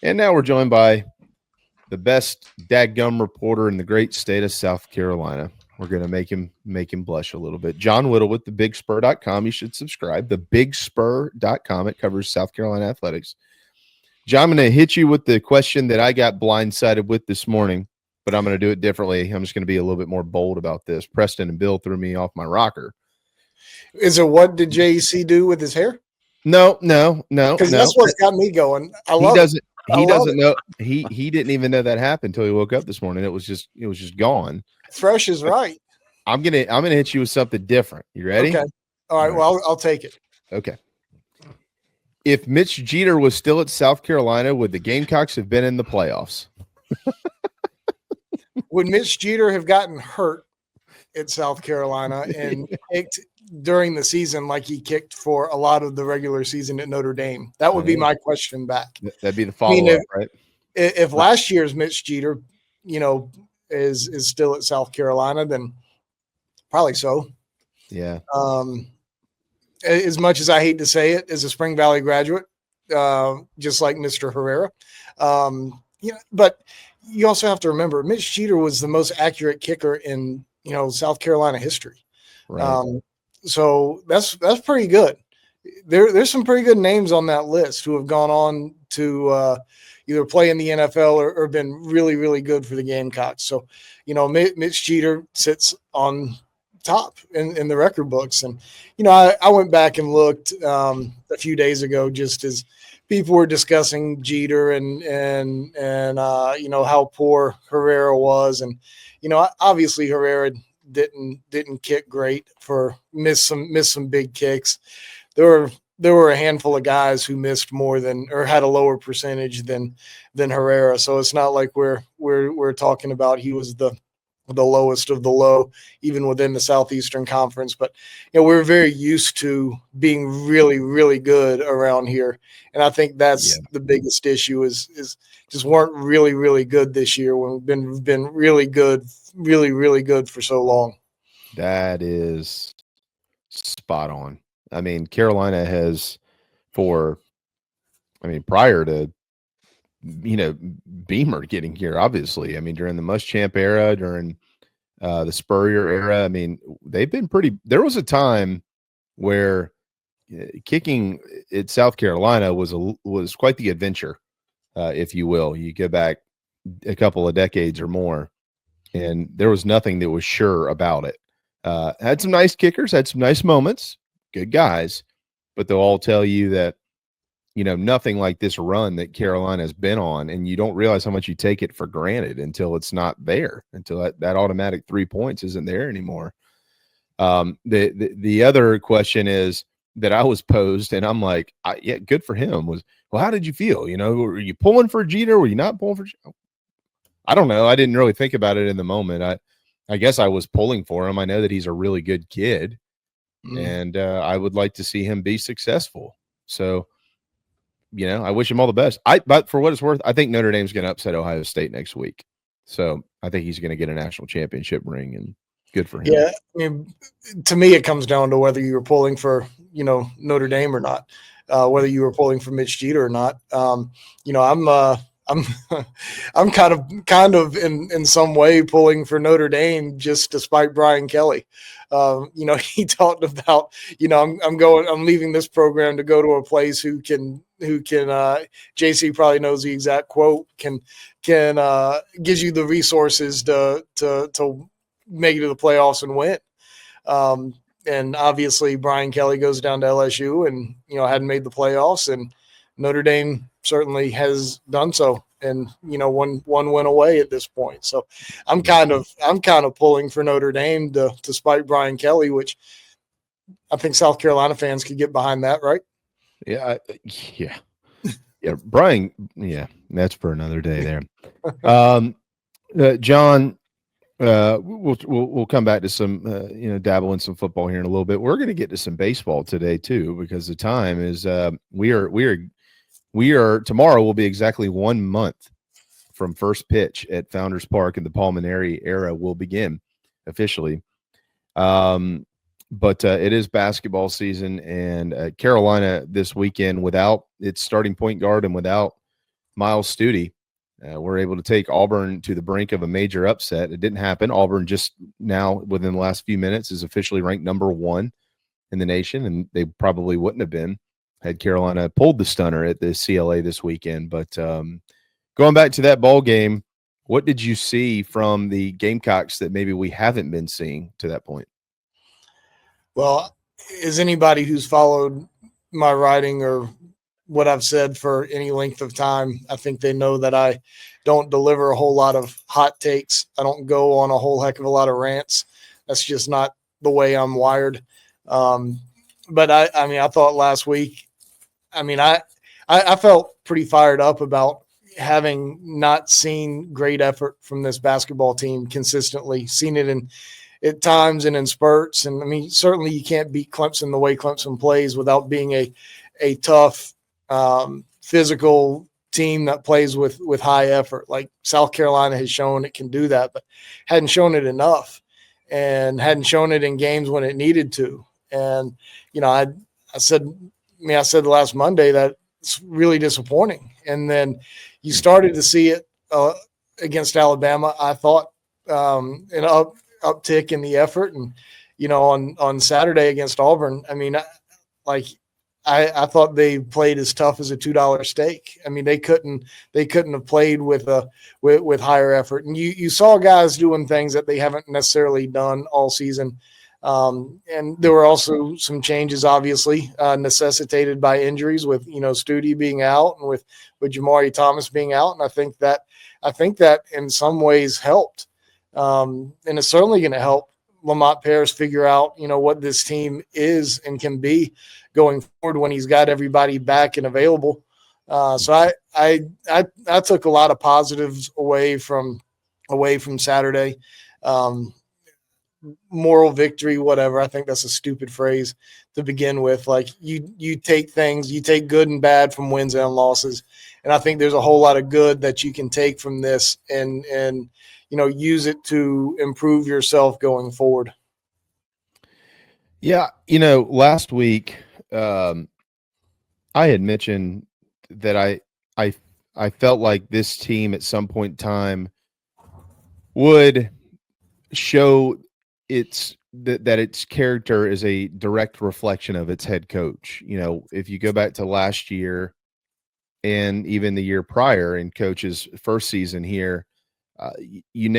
And now we're joined by the best dadgum reporter in the great state of South Carolina. We're going to make him blush a little bit. John Whittle with thebigspur.com. You should subscribe. Thebigspur.com. It covers South Carolina athletics. John, I'm going to hit you with the question that I got blindsided with this morning, but I'm going to do it differently. I'm just going to be a little bit more bold about this. Preston and Bill threw me off my rocker. Is it what did JC do with his hair? No. Because that's what's got me going. He doesn't know. He didn't even know that happened until he woke up this morning. It was just gone. Fresh is right. I'm gonna hit you with something different. You ready? Okay. All right. Well, I'll take it. Okay. If Mitch Jeter was still at South Carolina, would the Gamecocks have been in the playoffs? Would Mitch Jeter have gotten hurt at South Carolina and kicked during the season like he kicked for a lot of the regular season at Notre Dame? That would be my question back. That'd be the follow-up, right? If last year's Mitch Jeter, is still at South Carolina, then probably so. Yeah. As much as I hate to say it, as a Spring Valley graduate, just like Mr. Herrera, but you also have to remember Mitch Jeter was the most accurate kicker in South Carolina history. Right. So that's pretty good. There's some pretty good names on that list who have gone on to either play in the NFL or been really, really good for the Gamecocks. So, Mitch Jeter sits on top in the record books. And, I went back and looked a few days ago, just as people were discussing Jeter and how poor Herrera was. And, obviously Herrera didn't kick great, missed some big kicks. There were a handful of guys who missed more than, or had a lower percentage than Herrera. So it's not like we're talking about he was the lowest of the low, even within the Southeastern Conference. But we're very used to being really, really good around here, and I think that's the biggest issue is just weren't really, really good this year when we've been really good, really, really good for so long. That is spot on. I mean, Carolina has prior to Beamer getting here, obviously. I mean, during the Muschamp era, during the Spurrier era, I mean, they've been pretty. There was a time where kicking at South Carolina was quite the adventure, if you will. You go back a couple of decades or more, and there was nothing that was sure about it. Had some nice kickers, had some nice moments, good guys, but they'll all tell you that nothing like this run that Carolina has been on, and you don't realize how much you take it for granted until it's not there, until that automatic 3 points isn't there anymore. The other question is that I was posed, and I'm like, yeah, good for him. Was, well, how did you feel? Were you pulling for Jeter? Were you not pulling for Jeter? I don't know. I didn't really think about it in the moment. I guess I was pulling for him. I know that he's a really good kid, and I would like to see him be successful. So, I wish him all the best. But for what it's worth, I think Notre Dame's going to upset Ohio State next week. So I think he's going to get a national championship ring, and good for him. Yeah, I mean, to me, it comes down to whether you were pulling for Notre Dame or not, whether you were pulling for Mitch Jeter or not. I'm kind of in some way pulling for Notre Dame just to spite Brian Kelly. He talked about, I'm leaving this program to go to a place who can JC probably knows the exact quote, can gives you the resources to make it to the playoffs and win. And obviously Brian Kelly goes down to LSU and, hadn't made the playoffs, and Notre Dame certainly has done so, and one win away at this point. So I'm kind of pulling for Notre Dame to spite Brian Kelly, which I think South Carolina fans could get behind that, right? Yeah, Brian. Yeah, that's for another day there. John, we'll come back to some dabble in some football here in a little bit. We're going to get to some baseball today too, because the time is we are tomorrow will be exactly 1 month from first pitch at Founders Park, and the Paul Mainieri era will begin officially. But it is basketball season, and Carolina this weekend, without its starting point guard and without Myles Stute were able to take Auburn to the brink of a major upset. It didn't happen. Auburn just now, within the last few minutes, is officially ranked number 1 in the nation, and they probably wouldn't have been had Carolina pulled the stunner at the CLA this weekend. But going back to that ball game, what did you see from the Gamecocks that maybe we haven't been seeing to that point? Well, as anybody who's followed my writing or what I've said for any length of time, I think they know that I don't deliver a whole lot of hot takes. I don't go on a whole heck of a lot of rants. That's just not the way I'm wired. But I mean, I thought last week, I felt pretty fired up about having not seen great effort from this basketball team consistently, seen it at times and in spurts. And I mean, certainly you can't beat Clemson the way Clemson plays without being a tough, physical team that plays with high effort. Like South Carolina has shown it can do that, but hadn't shown it enough and hadn't shown it in games when it needed to. And, I said last Monday that it's really disappointing. And then you started to see it against Alabama. I thought an uptick in the effort, and on Saturday against Auburn, I mean, I thought they played as tough as a $2 steak. I mean, they couldn't have played with higher effort. And you saw guys doing things that they haven't necessarily done all season. And there were also some changes, obviously, necessitated by injuries with, Stute being out and with Jamarii Thomas being out. And I think that in some ways helped. And it's certainly going to help Lamont Paris figure out, what this team is and can be going forward when he's got everybody back and available. So I took a lot of positives away from Saturday. Moral victory, whatever. I think that's a stupid phrase to begin with. Like you take good and bad from wins and losses. And I think there's a whole lot of good that you can take from this and use it to improve yourself going forward. Yeah. Last week, I had mentioned that I felt like this team at some point in time would show that its character is a direct reflection of its head coach. If you go back to last year and even the year prior in Coach's first season here, you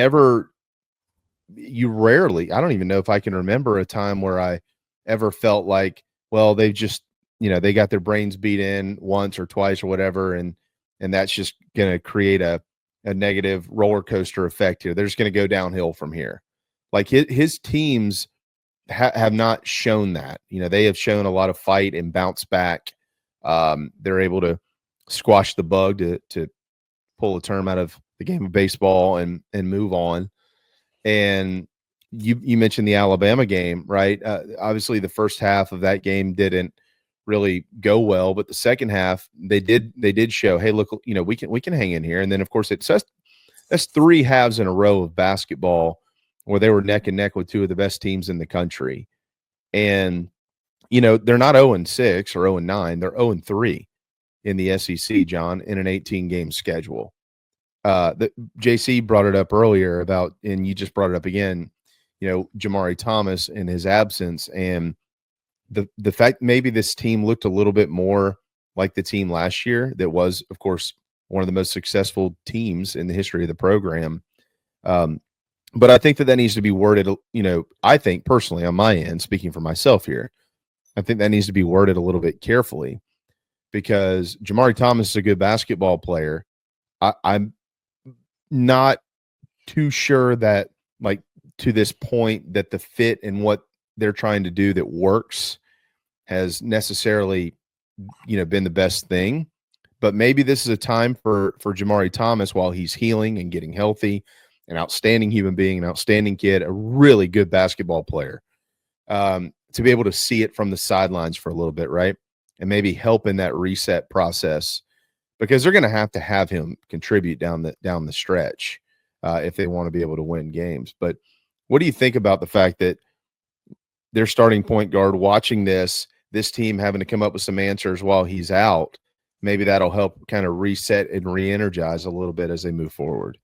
rarely, I don't even know if I can remember a time where I ever felt like, well, they've just, they got their brains beat in once or twice or whatever. And that's just going to create a negative roller coaster effect here. They're just going to go downhill from here. Like his teams have not shown that. They have shown a lot of fight and bounce back. They're able to squash the bug to pull a term out of the game of baseball and move on. And you mentioned the Alabama game, right? Obviously, the first half of that game didn't really go well, but the second half they did show, hey, look, we can hang in here. And then of course that's 3 halves in a row of basketball where they were neck and neck with 2 of the best teams in the country. And, they're not 0-6 or 0-9. They're 0-3 in the SEC, John, in an 18-game schedule. JC brought it up earlier about, and you just brought it up again, Jamarii Thomas in his absence. And the fact maybe this team looked a little bit more like the team last year that was, of course, one of the most successful teams in the history of the program. But I think that needs to be worded, I think personally on my end, speaking for myself here, I think that needs to be worded a little bit carefully because Jamarii Thomas is a good basketball player. I'm not too sure that, like, to this point that the fit and what they're trying to do that works has necessarily, been the best thing. But maybe this is a time for Jamarii Thomas while he's healing and getting healthy. An outstanding human being, an outstanding kid, a really good basketball player, to be able to see it from the sidelines for a little bit, right? And maybe help in that reset process because they're going to have him contribute down the stretch if they want to be able to win games. But what do you think about the fact that their starting point guard watching this team having to come up with some answers while he's out maybe that'll help kind of reset and re-energize a little bit as they move forward.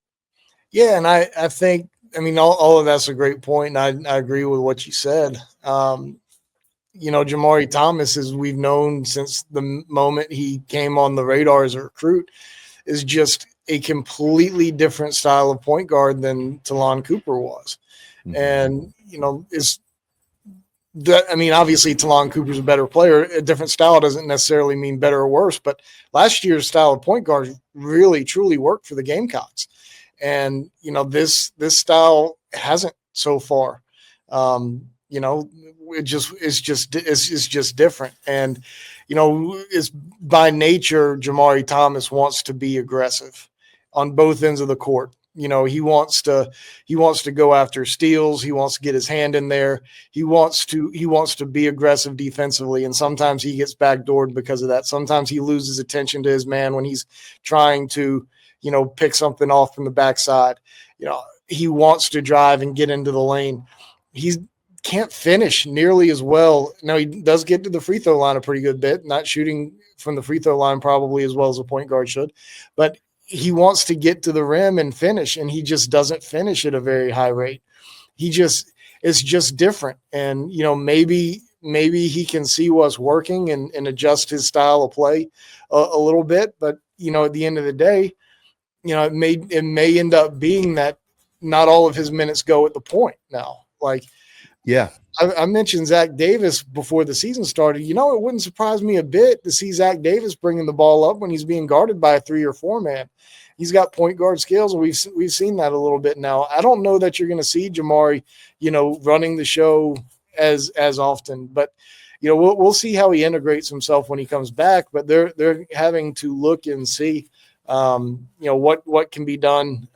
Yeah, and I think, I mean, all of that's a great point, and I agree with what you said. Jamarii Thomas, as we've known since the moment he came on the radar as a recruit, is just a completely different style of point guard than Talon Cooper was. Mm-hmm. And, obviously Talon Cooper's a better player. A different style doesn't necessarily mean better or worse, but last year's style of point guard really, truly worked for the Gamecocks. And, this style hasn't so far. It's just different. And, it's by nature, Jamarii Thomas wants to be aggressive on both ends of the court. He wants to go after steals. He wants to get his hand in there. He wants to be aggressive defensively. And sometimes he gets backdoored because of that. Sometimes he loses attention to his man when he's trying to, pick something off from the backside. He wants to drive and get into the lane. He can't finish nearly as well. Now, he does get to the free throw line a pretty good bit, not shooting from the free throw line probably as well as a point guard should, but he wants to get to the rim and finish, and he just doesn't finish at a very high rate. It's just different. And, maybe he can see what's working and adjust his style of play a little bit. But, at the end of the day, it may end up being that not all of his minutes go at the point now. Like, yeah, I mentioned Zach Davis before the season started. It wouldn't surprise me a bit to see Zach Davis bringing the ball up when he's being guarded by a 3 or 4 man. He's got point guard skills, and we've seen that a little bit now. I don't know that you're going to see Jamarii, running the show as often, but we'll see how he integrates himself when he comes back. But they're having to look and see, what can be done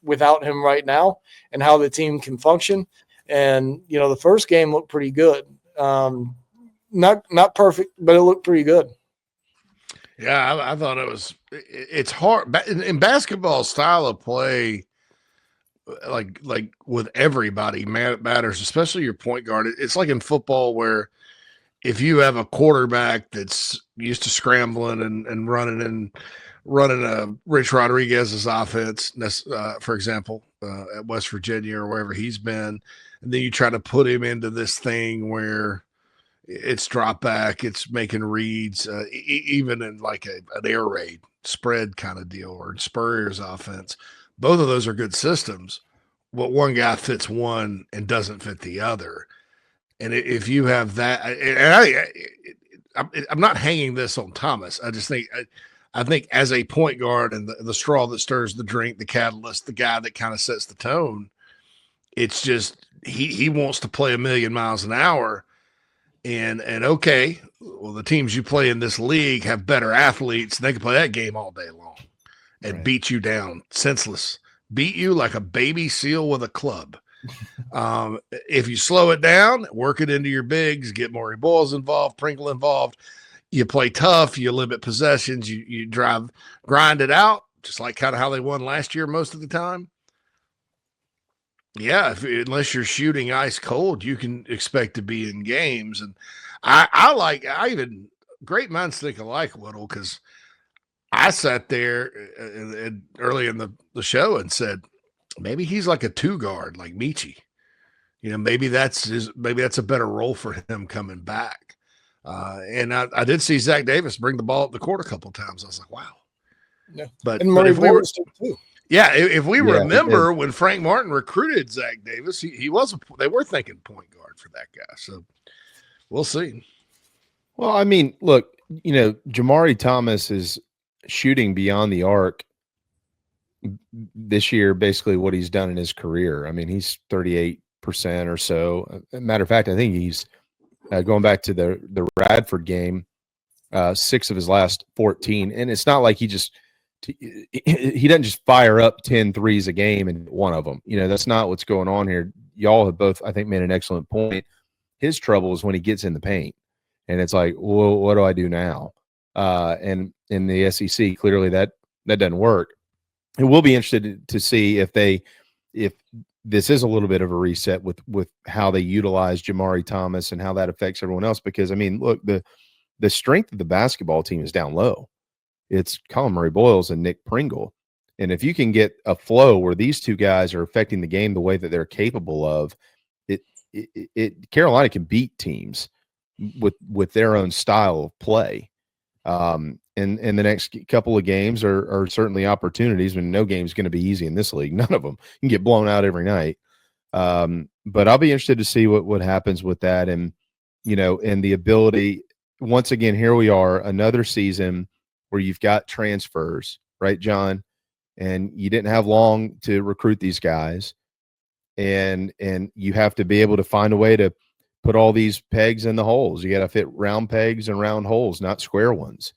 without him right now, and how the team can function. And, the first game looked pretty good. Not perfect, but it looked pretty good. Yeah, I thought it's hard in basketball style of play, like with everybody matters, especially your point guard. It's like in football where if you have a quarterback that's used to scrambling and running Rich Rodriguez's offense, for example, at West Virginia or wherever he's been, and then you try to put him into this thing where it's drop back, it's making reads, even in like an air raid spread kind of deal, or Spurrier's offense. Both of those are good systems, but one guy fits one and doesn't fit the other. And if you have that, and I'm not hanging this on Thomas. I just think I think as a point guard and the straw that stirs the drink, the catalyst, the guy that kind of sets the tone, it's just he wants to play a million miles an hour. And okay, well, the teams you play in this league have better athletes. They can play that game all day long and beat you down senseless, beat you like a baby seal with a club. If you slow it down, work it into your bigs, get Maury Boyles involved, Pringle involved, you play tough, you limit possessions, you grind it out, just like kind of how they won last year most of the time. Yeah, unless you're shooting ice cold, you can expect to be in games. And I even great minds think alike, Whittle, because I sat there early in the show and said, maybe he's like a 2 guard, like Michi. Maybe that's a better role for him coming back. And I did see Zach Davis bring the ball up the court a couple of times. I was like, wow. Yeah. But if we were too. Yeah, if we remember when Frank Martin recruited Zach Davis, they were thinking point guard for that guy. So we'll see. Well, I mean, look, Jamarii Thomas is shooting beyond the arc this year, basically what he's done in his career. I mean, he's 38% or so. Matter of fact, I think he's going back to the Radford game, 6 of his last 14. And it's not like he doesn't just fire up 10 threes a game and one of them. That's not what's going on here. Y'all have both, I think, made an excellent point. His trouble is when he gets in the paint, and it's like, well, what do I do now? And in the SEC, clearly that doesn't work. It will be interested to see if this is a little bit of a reset with how they utilize Jamarii Thomas and how that affects everyone else. Because I mean, look, the strength of the basketball team is down low. it's Calamari Boyles and Nick Pringle. And if you can get a flow where these two guys are affecting the game the way that they're capable of, Carolina can beat teams with their own style of play. And the next couple of games are certainly opportunities. No game is going to be easy in this league. None of them. You can get blown out every night. But I'll be interested to see what happens with that. And, and the ability, once again, here we are, another season where you've got transfers, right, John? And you didn't have long to recruit these guys. And you have to be able to find a way to put all these pegs in the holes. You got to fit round pegs and round holes, not square ones.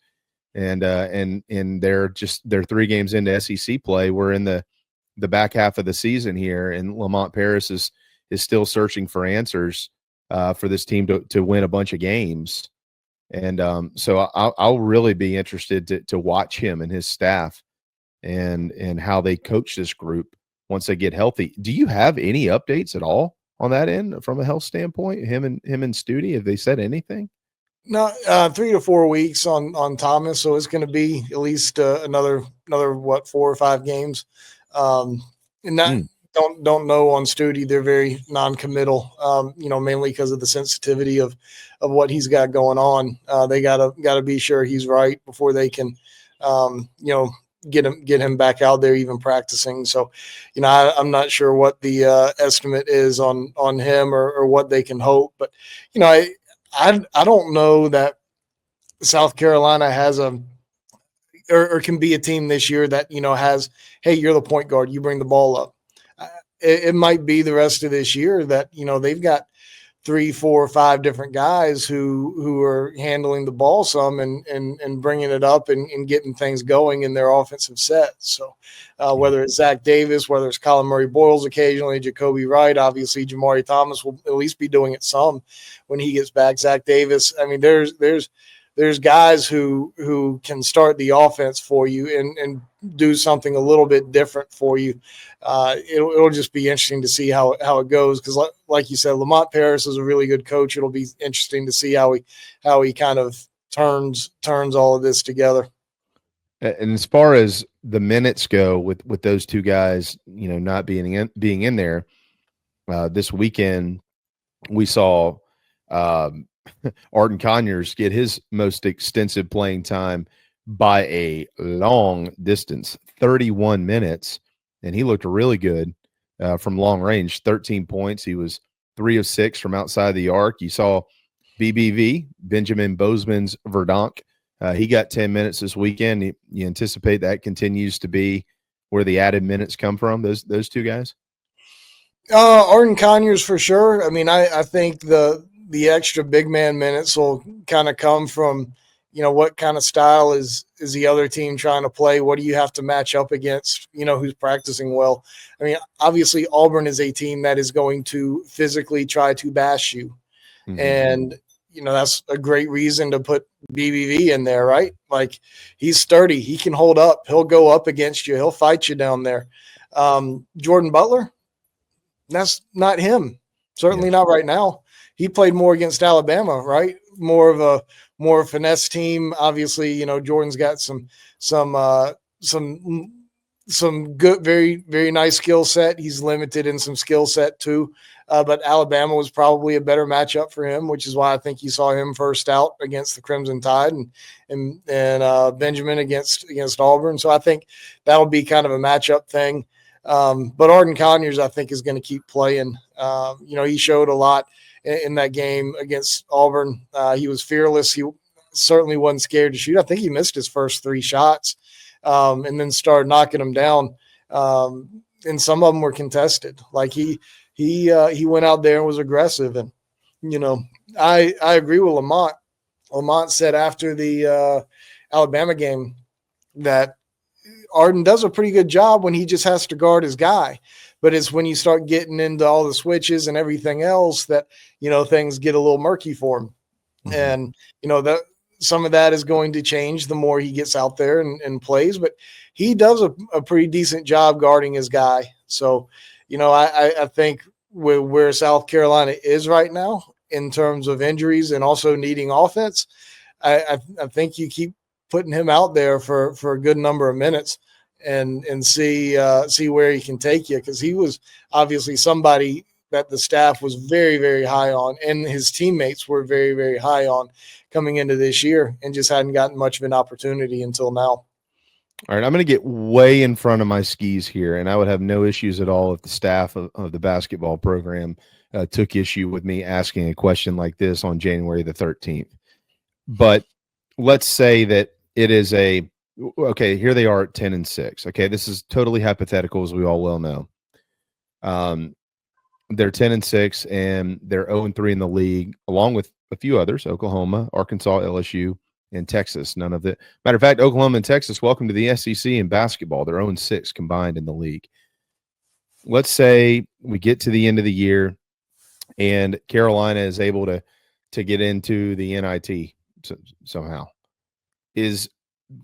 And they're 3 games into SEC play. We're in the back half of the season here, and Lamont Paris is still searching for answers for this team to win a bunch of games. And so I'll really be interested to watch him and his staff and how they coach this group once they get healthy. Do you have any updates at all on that end from a health standpoint? Him and Stute, have they said anything? No, 3 to 4 weeks on Thomas, so it's going to be at least another 4 or 5 games. And that don't know on Stute. They're very non-committal, mainly because of the sensitivity of what he's got going on. They gotta be sure he's right before they can, get him back out there even practicing. So, I'm not sure what the estimate is on him or what they can hope, but I don't know that South Carolina has or can be a team this year that has, hey, you're the point guard, you bring the ball up. It might be the rest of this year that they've got 3, 4, 5 different guys who are handling the ball some and bringing it up and getting things going in their offensive set. So whether it's Zach Davis, whether it's Calamari Boyles occasionally, Jacoby Wright, obviously Jamarii Thomas will at least be doing it some when he gets back. Zach Davis, I mean, there's guys who can start the offense for you and do something a little bit different for you. It'll just be interesting to see how it goes, because like you said, Lamont Paris is a really good coach. It'll be interesting to see how he kind of turns all of this together. And as far as the minutes go with those two guys, not being in there this weekend, we saw Arden Conyers get his most extensive playing time by a long distance, 31 minutes, and he looked really good from long range, 13 points. He was 3 of 6 from outside the arc. You saw BBV, Benjamin Bozeman's Verdonk. He got 10 minutes this weekend. You anticipate that continues to be where the added minutes come from, those two guys? Arden Conyers for sure. I mean, I think the extra big man minutes will kind of come from, what kind of style is the other team trying to play? What do you have to match up against, who's practicing well? I mean, obviously Auburn is a team that is going to physically try to bash you. Mm-hmm. And, that's a great reason to put BBV in there, right? Like, he's sturdy. He can hold up. He'll go up against you. He'll fight you down there. Jordan Butler, that's not him. Certainly not right now. He played more against Alabama, right? More of a finesse team. Obviously, Jordan's got some good, very, very nice skill set. He's limited in some skill set too. But Alabama was probably a better matchup for him, which is why I think you saw him first out against the Crimson Tide and Benjamin against Auburn. So I think that'll be kind of a matchup thing. But Arden Conyers, I think, is going to keep playing. He showed a lot in that game against Auburn. He was fearless. He certainly wasn't scared to shoot. I think he missed his first 3 shots and then started knocking them down. And some of them were contested. Like he went out there and was aggressive. And, I agree with Lamont. Lamont said after the Alabama game that Arden does a pretty good job when he just has to guard his guy. But it's when you start getting into all the switches and everything else that, things get a little murky for him. Mm-hmm. And, that some of that is going to change the more he gets out there and plays. But he does a pretty decent job guarding his guy. So, I think where South Carolina is right now in terms of injuries and also needing offense, I think you keep putting him out there for a good number of minutes and see where he can take you, because he was obviously somebody that the staff was very, very high on, and his teammates were very, very high on coming into this year, and just hadn't gotten much of an opportunity until now. All right, I'm going to get way in front of my skis here, and I would have no issues at all if the staff of the basketball program took issue with me asking a question like this on January the 13th. But let's say that it is okay, here they are at 10-6. Okay, this is totally hypothetical, as we all well know. They're 10-6, and they're 0-3 in the league, along with a few others: Oklahoma, Arkansas, LSU, and Texas. None of the matter of fact, Oklahoma and Texas, welcome to the SEC in basketball. They're 0-6 combined in the league. Let's say we get to the end of the year, and Carolina is able to get into the NIT somehow. Is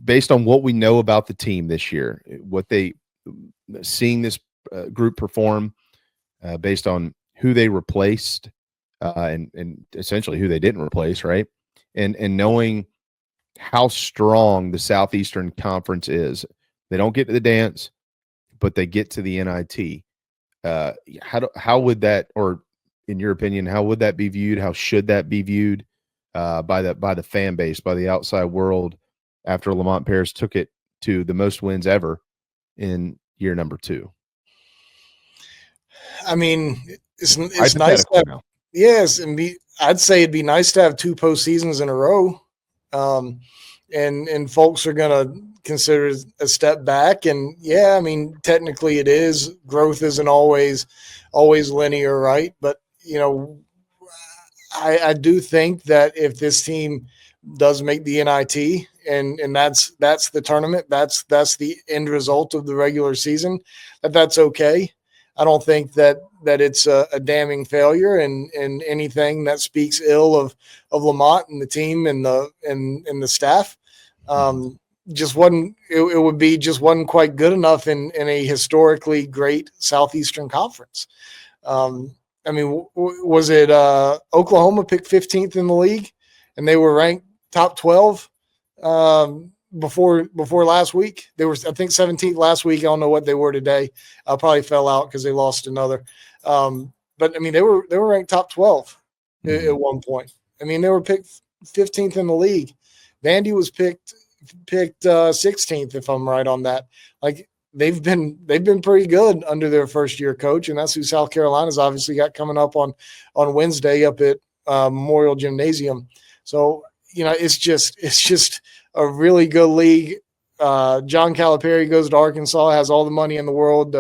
based on what we know about the team this year, what they seeing this group perform, based on who they replaced, and essentially who they didn't replace, right? And knowing how strong the Southeastern Conference is. They don't get to the dance, but they get to the NIT. How would that, or in your opinion, how would that be viewed? How should that be viewed by the fan base, by the outside world, after Lamont Paris took it to the most wins ever in year number 2? I mean, it's nice to have, yes, and I'd say it'd be nice to have 2 postseasons in a row. And folks are going to consider it a step back. And yeah, I mean, technically it is. Growth isn't always linear, right? But, you know, I do think that if this team does make the NIT, and that's the tournament, that's the end result of the regular season, that's okay. I don't think that it's a damning failure, and anything that speaks ill of Lamont and the team and the staff just wasn't. It would be just wasn't quite good enough in a historically great Southeastern Conference. I mean, was it Oklahoma picked 15th in the league, and they were ranked top 12 before last week? They were, I think, 17th last week. I don't know what they were today. Probably fell out because they lost another. But I mean, they were ranked top 12 at one point. I mean, they were picked 15th in the league. Vandy was picked 16th, if I'm right on that. Like, they've been pretty good under their first year coach, and that's who South Carolina's obviously got coming up on Wednesday up at Memorial Gymnasium. So, you know, it's just a really good league. John Calipari goes to Arkansas, has all the money in the world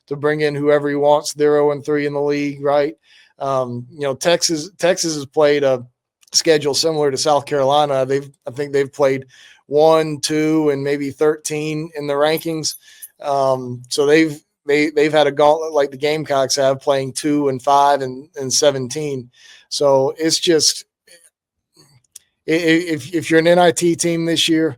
to bring in whoever he wants. They're 0-3 in the league, right? You know, Texas has played a schedule similar to South Carolina. I think they've played 1, 2, and maybe 13 in the rankings. So they've had a gauntlet like the Gamecocks have, playing 2 and 5 and 17. So it's just, if you're an NIT team this year,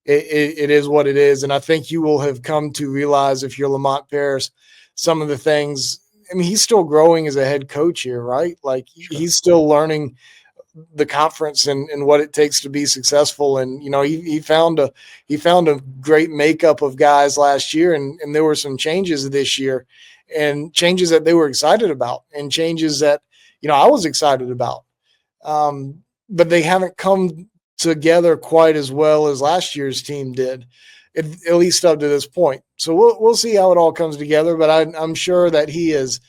it is what it is. And I think you will have come to realize, if you're Lamont Paris, some of the things. I mean, he's still growing as a head coach here, right? Like, he's still learning the conference and what it takes to be successful. And, you know, he found a great makeup of guys last year, and there were some changes this year, and changes that they were excited about, and changes that, you know, I was excited about. But they haven't come together quite as well as last year's team did, at least up to this point. So we'll see how it all comes together. But I'm sure that he is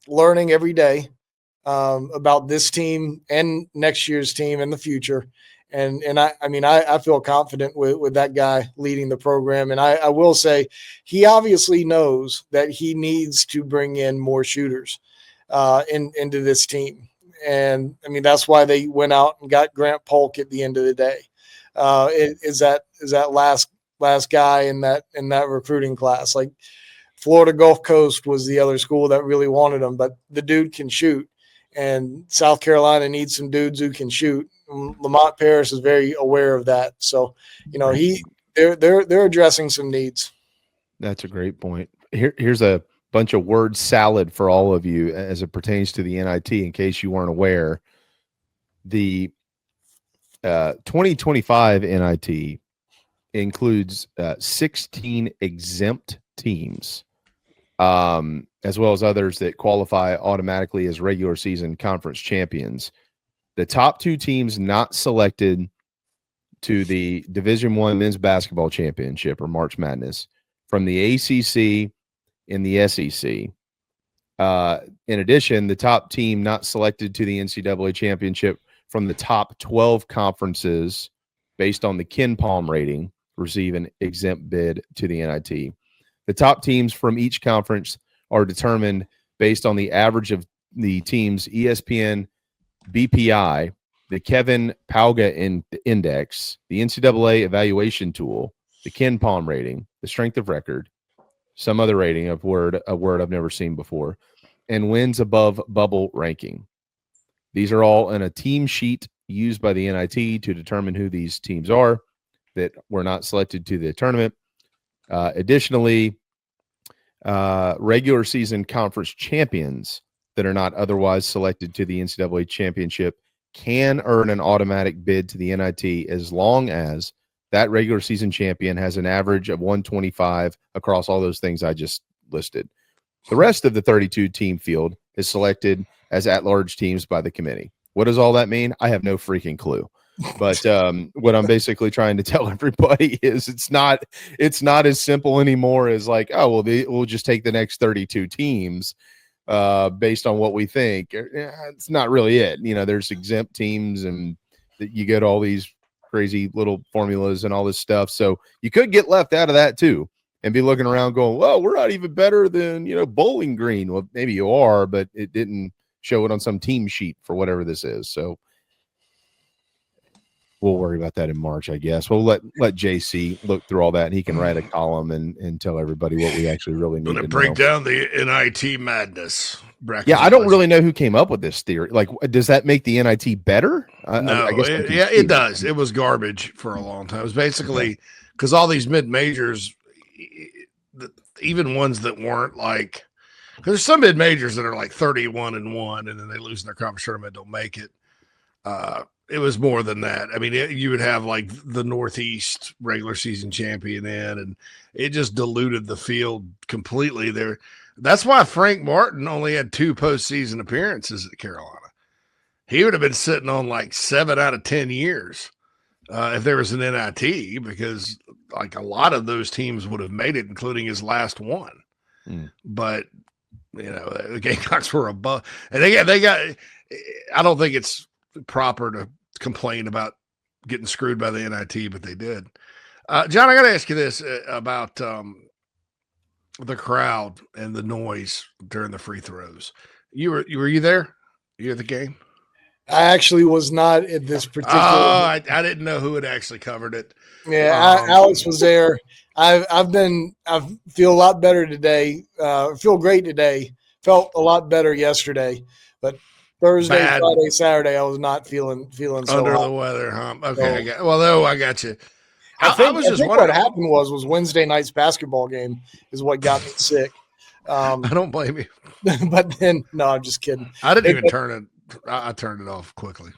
learning every day about this team and next year's team and the future. And I mean, I feel confident with that guy leading the program. And I will say, he obviously knows that he needs to bring in more shooters into this team. And I mean, that's why they went out and got Grant Polk at the end of the day. Is that last guy in that recruiting class. Like, Florida Gulf Coast was the other school that really wanted him, but the dude can shoot, and South Carolina needs some dudes who can shoot. Lamont Paris is very aware of that. So, you know, they're addressing some needs. That's a great point. Here's a bunch of word salad for all of you as it pertains to the NIT, in case you weren't aware. The 2025 NIT includes 16 exempt teams, as well as others that qualify automatically as regular season conference champions. The top 2 teams not selected to the Division I men's basketball championship or March Madness from the ACC and the SEC. In addition, the top team not selected to the NCAA championship from the top 12 conferences based on the Ken Palm rating receive an exempt bid to the NIT. The top teams from each conference are determined based on the average of the team's ESPN BPI, the Kevin Pauga Index, the NCAA evaluation tool, the Ken Palm rating, the strength of record, some other rating of a word I've never seen before, and wins above bubble ranking. These are all in a team sheet used by the NIT to determine who these teams are that were not selected to the tournament. Additionally, regular season conference champions that are not otherwise selected to the NCAA championship can earn an automatic bid to the NIT as long as that regular season champion has an average of 125 across all those things I just listed. The rest of the 32 team field is selected as at-large teams by the committee. What does all that mean? I have no freaking clue. But what I'm basically trying to tell everybody is it's not as simple anymore as like, oh, well, we'll just take the next 32 teams based on what we think. It's not really it. You know, there's exempt teams and you get all these crazy little formulas and all this stuff. So you could get left out of that too and be looking around going, well, we're not even better than, Bowling Green. Well, maybe you are, but it didn't show it on some team sheet for whatever this is. So we'll worry about that in March, I guess. We'll let JC look through all that, and he can write a column and tell everybody what we actually really need to break down the NIT madness. Yeah, I don't really know who came up with this theory. Like, does that make the NIT better? No, I guess it does. It was garbage for a long time. It was basically because all these mid-majors, even ones that weren't like – because there's some mid-majors that are like 31-1, and then they lose in their conference tournament, don't make it. It was more than that. I mean, you would have like the Northeast regular season champion in, and it just diluted the field completely there. That's why Frank Martin only had 2 postseason appearances at Carolina. He would have been sitting on like 7 out of 10 years if there was an NIT, because like a lot of those teams would have made it, including his last one. But the Gamecocks were above, and they got. I don't think it's proper to complain about getting screwed by the NIT, but they did. John, I got to ask you this about the crowd and the noise during the free throws. Were you there? You at the game? I actually was not at this particular. I didn't know who had actually covered it. Yeah, Alex was there. I feel a lot better today. Feel great today. Felt a lot better yesterday, but Thursday, Friday, Saturday, I was not feeling so under hot. the weather, huh? Okay, so, I got you. I think what happened was Wednesday night's basketball game is what got me sick. I don't blame you. But then, no, I'm just kidding. I didn't even turn it. I turned it off quickly.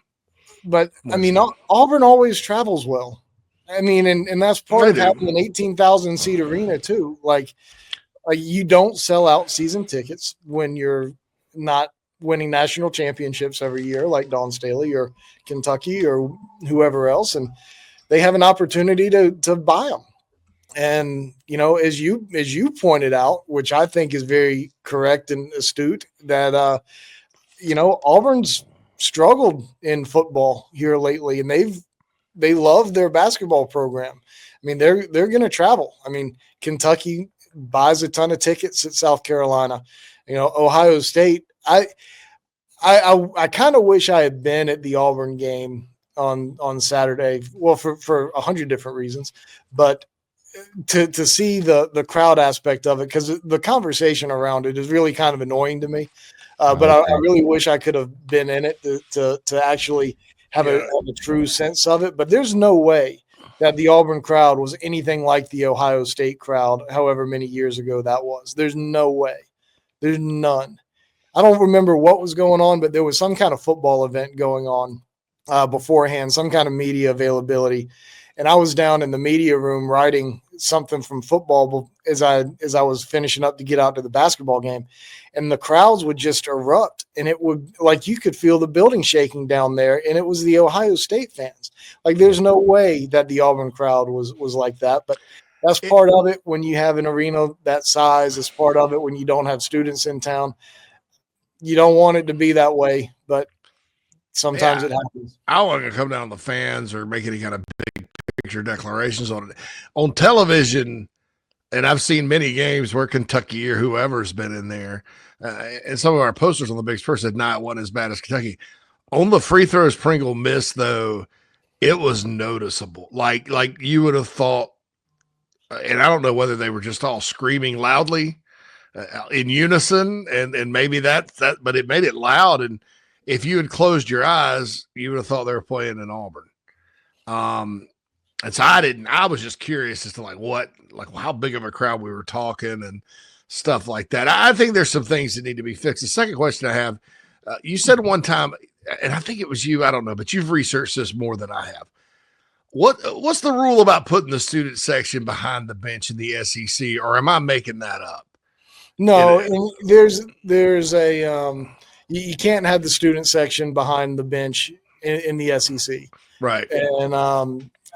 But I mean, Auburn always travels well. I mean, and that's part of having an 18,000 seat arena too. Like you don't sell out season tickets when you're not winning national championships every year, like Dawn Staley or Kentucky or whoever else, and they have an opportunity to buy them. And as you pointed out, which I think is very correct and astute, that Auburn's struggled in football here lately, and they love their basketball program. I mean, they're going to travel. I mean, Kentucky buys a ton of tickets at South Carolina. Ohio State. I kind of wish I had been at the Auburn game on Saturday. Well, for 100 different reasons, but to see the crowd aspect of it, because the conversation around it is really kind of annoying to me. But I really wish I could have been in it to actually have a true sense of it. But there's no way that the Auburn crowd was anything like the Ohio State crowd, however many years ago that was. There's no way. There's none. I don't remember what was going on, but there was some kind of football event going on beforehand, some kind of media availability. And I was down in the media room writing something from football as I was finishing up to get out to the basketball game. And the crowds would just erupt, and it would, like, you could feel the building shaking down there, and it was the Ohio State fans. Like, there's no way that the Auburn crowd was like that, but that's part of it when you have an arena that size. It's part of it when you don't have students in town. You don't want it to be that way, but sometimes it happens. I wasn't gonna come down on the fans or make any kind of big picture declarations on it. On television, and I've seen many games where Kentucky or whoever's been in there, and some of our posters on the Big Spur said, "Nah, it wasn't as bad as Kentucky." On the free throws Pringle missed, though, it was noticeable. Like you would have thought, and I don't know whether they were just all screaming loudly in unison, and maybe that, but it made it loud. And if you had closed your eyes, you would have thought they were playing in Auburn. And so I was just curious as to how big of a crowd we were talking and stuff like that. I think there's some things that need to be fixed. The second question I have, you said one time, and I think it was you, I don't know, but you've researched this more than I have. What's the rule about putting the student section behind the bench in the SEC, or am I making that up? No, there's a you can't have the student section behind the bench in the SEC. Right. And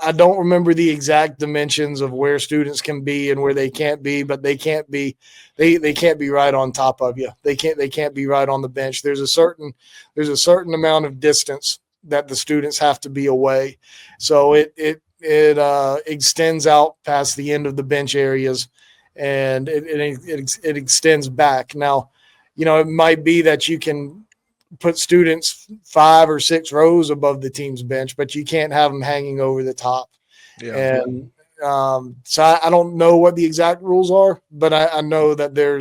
I don't remember the exact dimensions of where students can be and where they can't be, but they can't be right on top of you. They can't be right on the bench. There's a certain amount of distance that the students have to be away. So it extends out past the end of the bench areas, and it extends back. Now, it might be that you can put students 5 or 6 rows above the team's bench, but you can't have them hanging over the top. Yeah. And so I don't know what the exact rules are, but I know that there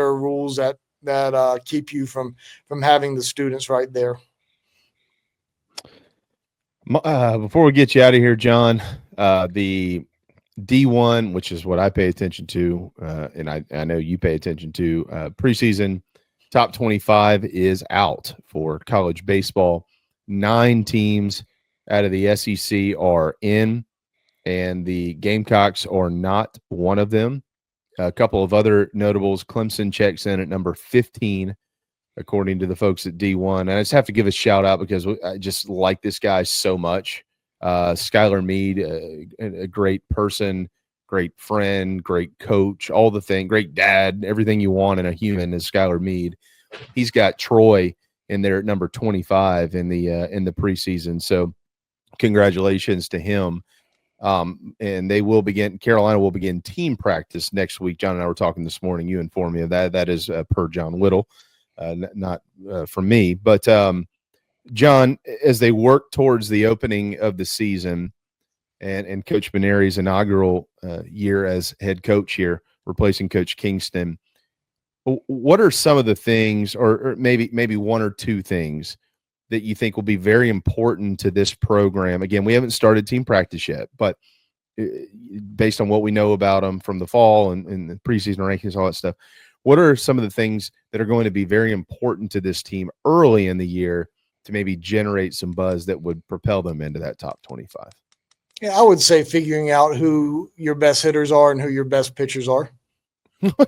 are rules that keep you from having the students right there. Before we get you out of here, John, the D1, which is what I pay attention to, and I know you pay attention to, preseason top 25 is out for college baseball. 9 teams out of the SEC are in, and the Gamecocks are not one of them. A couple of other notables. Clemson checks in at number 15, according to the folks at D1. And I just have to give a shout out because I just like this guy so much. Skylar Meade, a great person, great friend, great coach, all the things, great dad, everything you want in a human is Skylar Meade. He's got Troy in there at number 25 in the preseason. So congratulations to him. And Carolina will begin team practice next week. John and I were talking this morning. You informed me of that. That is per John Whittle, not from me. But John, as they work towards the opening of the season and Coach Mainieri's inaugural year as head coach here, replacing Coach Kingston, what are some of the things, or maybe 1 or 2 things that you think will be very important to this program? Again, we haven't started team practice yet, but based on what we know about them from the fall and the preseason rankings, all that stuff, what are some of the things that are going to be very important to this team early in the year to maybe generate some buzz that would propel them into that top 25? Yeah, I would say figuring out who your best hitters are and who your best pitchers are. It's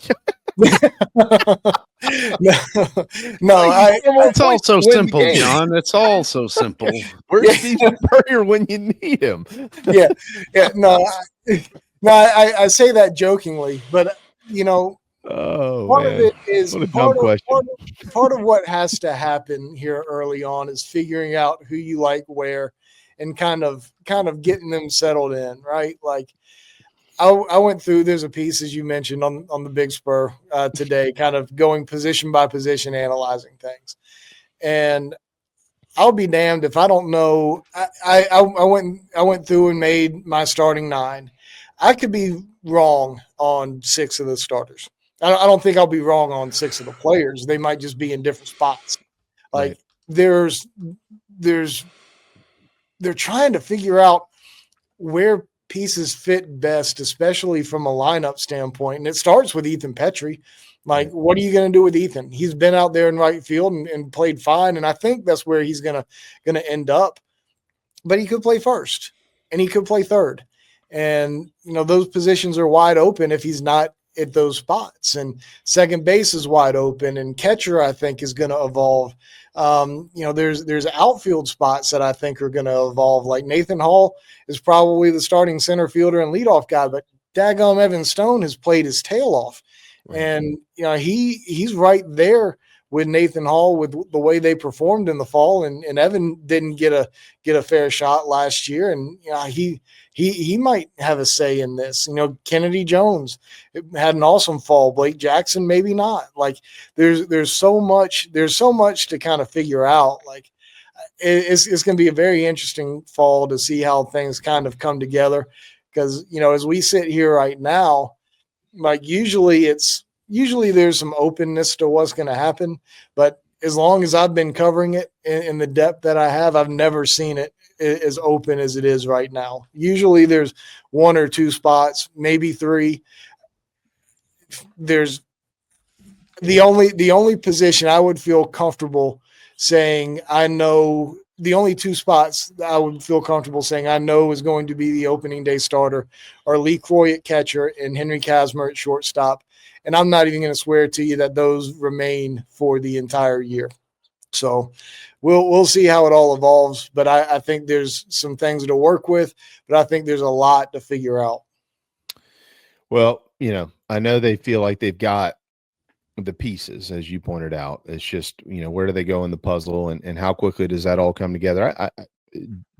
all so simple, John. It's all so simple. Where's Stephen Burrier when you need him? Yeah. I say that jokingly, but part of it is part of what has to happen here early on is figuring out who you like where, and kind of getting them settled in, right? Like, I went through, there's a piece, as you mentioned, on the Big Spur today, kind of going position by position, analyzing things. And I'll be damned if I don't know. I went through and made my starting 9. I could be wrong on 6 of the starters. I don't think I'll be wrong on 6 of the players. They might just be in different spots. Like, they're trying to figure out where pieces fit best, especially from a lineup standpoint. And it starts with Ethan Petrie. Like, what are you going to do with Ethan? He's been out there in right field and played fine. And I think that's where he's going to end up but he could play first and he could play third. And, those positions are wide open if he's not at those spots. And second base is wide open, and catcher, I think, is going to evolve. There's outfield spots that I think are going to evolve. Like Nathan Hall is probably the starting center fielder and leadoff guy, but daggum Evan Stone has played his tail off. Right. And, he's right there with Nathan Hall with the way they performed in the fall, and Evan didn't get a fair shot last year, and he might have a say in this. Kennedy Jones had an awesome fall. Blake Jackson maybe not. Like there's so much to kind of figure out. Like it's going to be a very interesting fall to see how things kind of come together, because as we sit here right now, like usually there's some openness to what's going to happen, but as long as I've been covering it in the depth that I have, I've never seen it as open as it is right now. Usually there's one or two spots, maybe three. There's the only position I would feel comfortable saying I know. The only two spots I would feel comfortable saying I know is going to be the opening day starter are Lee Croy at catcher and Henry Kasmer at shortstop. And I'm not even going to swear to you that those remain for the entire year. So we'll see how it all evolves. But I think there's some things to work with, but I think there's a lot to figure out. Well, I know they feel like they've got the pieces, as you pointed out. It's just, where do they go in the puzzle, and how quickly does that all come together? I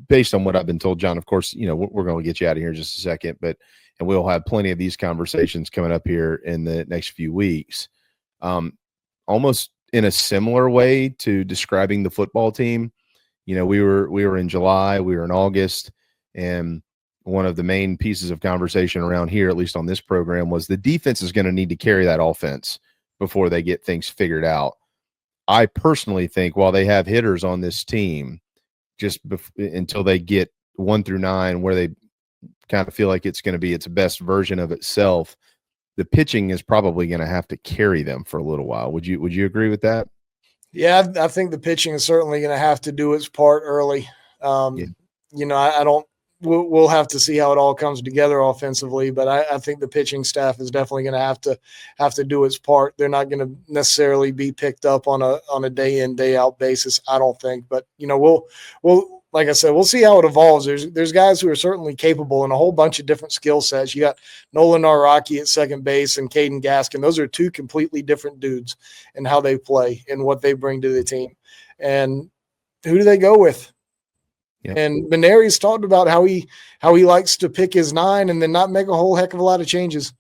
based on what I've been told, John, of course, we're going to get you out of here in just a second, and we'll have plenty of these conversations coming up here in the next few weeks. Almost in a similar way to describing the football team, we were in July, we were in August, and one of the main pieces of conversation around here, at least on this program, was the defense is going to need to carry that offense before they get things figured out. I personally think while they have hitters on this team, until they get 1 through 9, where they kind of feel like it's going to be its best version of itself, the pitching is probably going to have to carry them for a little while. Would you agree with that? Yeah, I think the pitching is certainly going to have to do its part early. I don't. We'll have to see how it all comes together offensively, but I think the pitching staff is definitely going to have to do its part. They're not going to necessarily be picked up on a day in, day out basis, I don't think. But we'll like I said, we'll see how it evolves. There's guys who are certainly capable in a whole bunch of different skill sets. You got Nolan Naraki at second base and Caden Gaskin. Those are two completely different dudes in how they play and what they bring to the team. And who do they go with? Yep. And Mainieri's talked about how he likes to pick his 9 and then not make a whole heck of a lot of changes.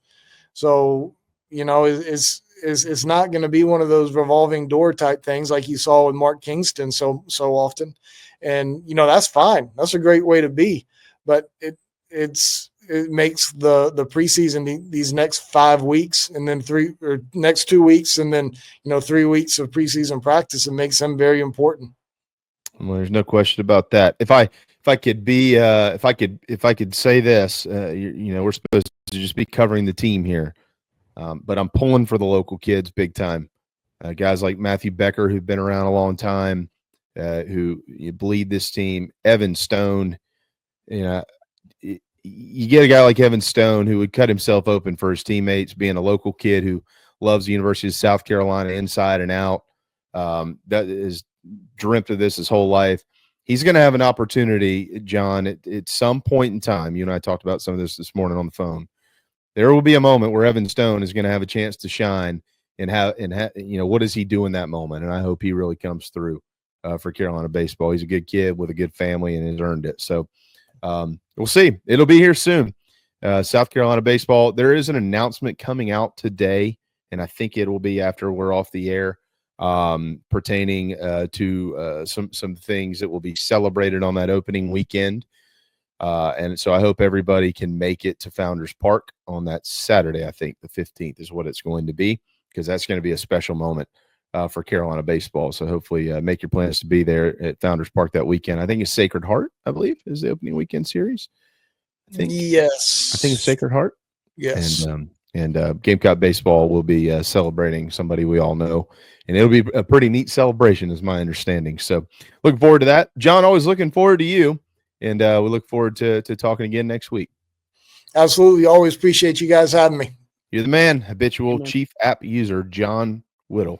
So, it's not going to be one of those revolving door type things like you saw with Mark Kingston so often. And, that's fine. That's a great way to be. But it makes the preseason, these next 5 weeks and then next 2 weeks and then, 3 weeks of preseason practice, it makes them very important. Well, there's no question about that. If I could say this, we're supposed to just be covering the team here, but I'm pulling for the local kids big time. Guys like Matthew Becker, who've been around a long time, who bleed this team. Evan Stone, you get a guy like Evan Stone who would cut himself open for his teammates, being a local kid who loves the University of South Carolina inside and out. That is dreamt of this his whole life. He's going to have an opportunity, John, at some point in time. You and I talked about some of this morning on the phone. There will be a moment where Evan Stone is going to have a chance to shine, and what does he do in that moment? And I hope he really comes through for Carolina baseball. He's a good kid with a good family and has earned it. So we'll see. It'll be here soon. South Carolina baseball. There is an announcement coming out today, and I think it will be after we're off the air, pertaining to some things that will be celebrated on that opening weekend. And so I hope everybody can make it to Founders Park on that Saturday. I think the 15th is what it's going to be, because that's going to be a special moment for Carolina baseball. So hopefully make your plans to be there at Founders Park that weekend. I think it's Sacred Heart, I believe, is the opening weekend series. Yes. I think it's Sacred Heart. Yes. And Gamecock baseball will be celebrating somebody we all know. And it'll be a pretty neat celebration, is my understanding. So looking forward to that. John, always looking forward to you. And we look forward to talking again next week. Absolutely. Always appreciate you guys having me. You're the man, habitual chief app user, John Whittle.